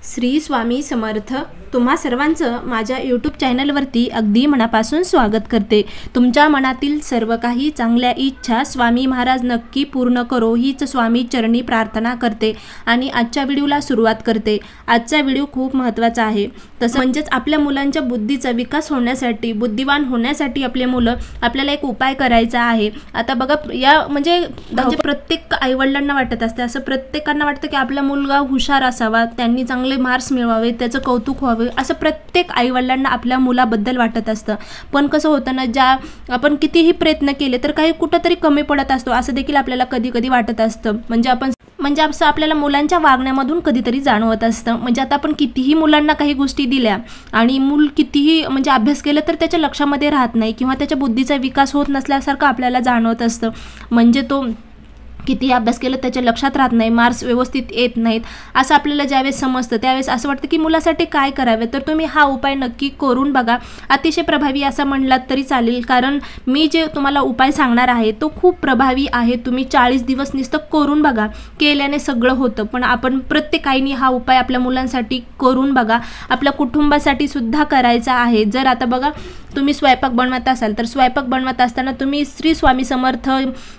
श्री स्वामी समर्थ। तुम्हा सर्वांचं माझ्या यूट्यूब चॅनलवरती अगदी मनापासून स्वागत करते। तुमच्या मनातील सर्व काही चांगल्या इच्छा स्वामी महाराज नक्की पूर्ण करो हीच स्वामी चरणी प्रार्थना करते आणि आजच्या व्हिडिओला सुरुवात करते। आजचा व्हिडिओ खूप महत्त्वाचा आहे। तसं म्हणजेच आपल्या मुलांच्या बुद्धीचा विकास होण्यासाठी, बुद्धिवान होण्यासाठी आपल्याला एक उपाय करायचा आहे। आता बघा, या म्हणजे प्रत्येक आईवडिलांना वाटत असते, असं प्रत्येकांना वाटतं की आपला मुलगा हुशार असावा, त्यांनी चांगले मार्क्स मिळवावे, त्याचं कौतुक व्हावे, असं प्रत्येक आईवडिलांना आपल्या मुलाबद्दल वाटत असतं। पण कसं होतं ना, ज्या आपण कितीही प्रयत्न केले तर काही कुठेतरी कमी पडत असतो, असं देखील आपल्याला कधी कधी वाटत असतं। म्हणजे असं आपल्याला मुलांच्या वागण्यामधून कधीतरी जाणवत असतं। म्हणजे आता आपण कितीही मुलांना काही गोष्टी दिल्या आणि मूल कितीही म्हणजे अभ्यास केला तर त्याच्या लक्षामध्ये राहत नाही किंवा त्याच्या बुद्धीचा विकास होत नसल्यासारखं आपल्याला जाणवत असतं। म्हणजे तो किती अभ्यास केलं त्याच्या लक्षात राहत नाही, मार्क्स व्यवस्थित येत नाहीत, असं आपल्याला ज्यावेळेस समजतं त्यावेळेस असं वाटतं की मुलासाठी काय करावे। तर तुम्ही हा उपाय नक्की करून बघा। अतिशय प्रभावी असं म्हणलात तरी चालेल, कारण मी जे तुम्हाला उपाय सांगणार आहे तो खूप प्रभावी आहे। तुम्ही 40 दिवस नुसतं करून बघा, केल्याने सगळं होतं। पण आपण प्रत्येक आईने हा उपाय आपल्या मुलांसाठी करून बघा, आपल्या कुटुंबासाठी सुद्धा करायचा आहे। जर आता बघा, तुम्ही स्वयंपाक बनवत असाल तर स्वयंपाक बनवत असताना तुम्ही श्री स्वामी समर्थ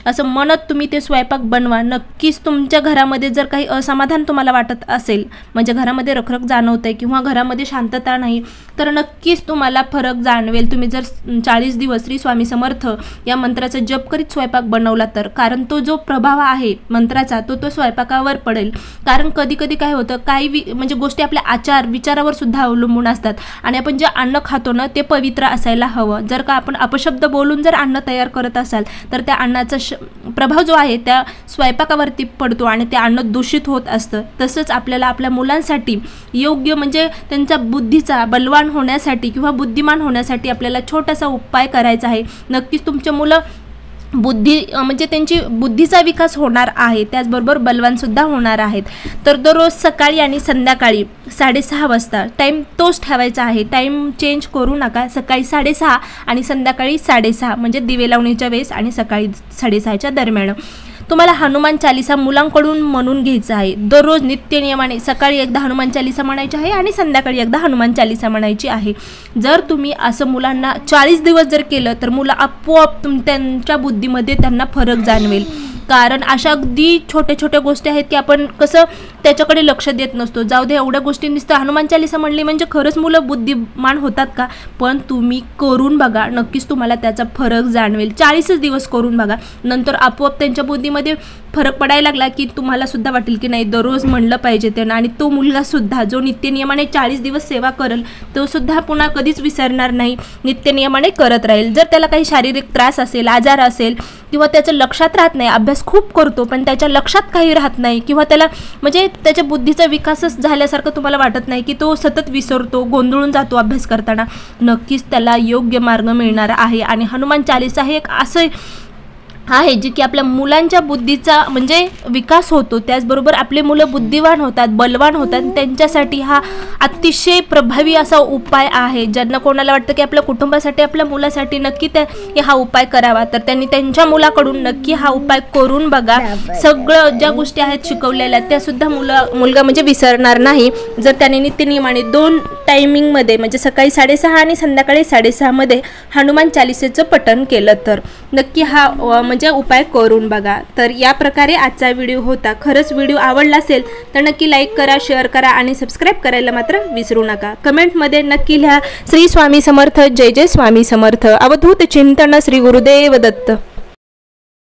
असं म्हणत तुम्ही ते स्वयंपाक बनवा। नक्कीच तुमच्या घरामध्ये जर काही असमाधान तुम्हाला वाटत असेल, म्हणजे घरामध्ये रखरख जाणवते किंवा घरामध्ये शांतता नाही, तर नक्कीच तुम्हाला फरक जाणवेल। तुम्ही जर 40 दिवस श्री स्वामी समर्थ या मंत्राचा जप करीत स्वयंपाक बनवला तर, कारण तो जो प्रभाव आहे मंत्राचा तो स्वयंपाकावर पडेल। कारण कधी कधी काय होतं, काही म्हणजे गोष्टी आपल्या आचार विचारावर सुद्धा अवलंबून असतात आणि आपण जे अन्न खातो ना ते पवित्र असायला हवं। जर का आपण अपशब्द बोलून जर अन्न तयार करत असाल तर त्या अन्नाचा प्रभाव जो आहे त्या स्वयंपाकावरती पडतो आणि ते अन्न दूषित होत असतं। तसंच आपल्याला आपल्या मुलांसाठी योग्य म्हणजे त्यांचा बुद्धीचा बलवान होण्यासाठी किंवा बुद्धिमान होण्यासाठी आपल्याला छोटासा उपाय करायचा आहे। नक्कीच तुमचे मुलं म्हणजे त्यांची बुद्धीचा विकास होणार आहे, त्याचबरोबर बलवान सुद्धा होणार आहेत। तर दररोज सकाळी आणि संध्याकाळी 6:30 वाजता टाइम तोच ठेवायचा आहे, टाइम चेंज करू नका। सकाळी 6:30 आणि संध्याकाळी 6:30 म्हणजे दिवे लावणीच्या वेळेस आणि सकाळी 6:30च्या दरम्यान तुम्हाला हनुमान चालीसा मुलांकडून म्हणून घ्यायचा आहे। दररोज नित्य नियमाने सकाळी एकदा हनुमान चालीसा म्हणायची आहे आणि संध्याकाळी एकदा हनुमान चालीसा म्हणायची आहे। जर तुम्ही असं मुलांना 40 दिवस जर केलं तर मुलं आपोआप त्यांच्या बुद्धीमध्ये त्यांना फरक जाणवेल। कारण अशा अगदी छोट्या छोट्या गोष्टी आहेत की आपण कसं त्याच्याकडे लक्ष देत नसतो, जाऊ दे एवढ्या गोष्टी नुसतं हनुमान चालीसा म्हणली म्हणजे खरंच मुलं बुद्धिमान होतात का? पण तुम्ही करून बघा, नक्कीच तुम्हाला त्याचा फरक जाणवेल। 40 दिवस करून बघा, नंतर आपोआप त्यांच्या बुद्धीमध्ये फरक पडायला लागला की तुम्हाला सुद्धा वाटेल की नाही दररोज म्हणलं पाहिजे त्यांना। आणि तो मुलगा सुद्धा जो नित्यनियमाने 40 दिवस सेवा करेल तो सुद्धा पुन्हा कधीच विसरणार नाही, नित्यनियमाने करत राहील। जर त्याला काही शारीरिक त्रास असेल, आजार असेल किंवा त्याच्या लक्षात राहत नाही, अभ्यास खूप करतो पण त्याच्या लक्षात काही राहत नाही किंवा त्याला म्हणजे त्याच्या बुद्धीचा विकासच झाल्यासारखं तुम्हाला वाटत नाही, की तो सतत विसरतो, गोंधळून जातो अभ्यास करताना, नक्कीच त्याला योग्य मार्ग मिळणार आहे। आणि हनुमान चालीसा हे एक असं आहे जे की आपल्या मुलांच्या बुद्धीचा म्हणजे विकास होतो, त्याचबरोबर आपले मुलं बुद्धिवान होतात, बलवान होतात। त्यांच्यासाठी हा अतिशय प्रभावी असा उपाय आहे। ज्यांना कोणाला वाटतं की आपल्या कुटुंबासाठी, आपल्या मुलासाठी नक्की हा उपाय करावा, तर त्यांनी त्यांच्या मुलाकडून नक्की हा उपाय करून बघा। सगळं ज्या गोष्टी आहेत शिकवलेल्या त्या सुद्धा मुलगा म्हणजे विसरणार नाही, जर त्याने नित्यनियमाने 2 टायमिंगमध्ये म्हणजे सकाळी 6:30 आणि संध्याकाळी 6:30 मध्ये हनुमान चालीसेचं पठण केलं तर। नक्की हा म्हणजे उपाय करून बघा। तर या प्रकारे आजचा व्हिडिओ होता। खरंच व्हिडिओ आवडला असेल तर नक्की लाईक करा, शेअर करा आणि सबस्क्राईब करायला मात्र विसरू नका। कमेंटमध्ये नक्की लिहा श्री स्वामी समर्थ, जय जय स्वामी समर्थ, अवधूत चिंतन, श्री गुरुदेव दत्त।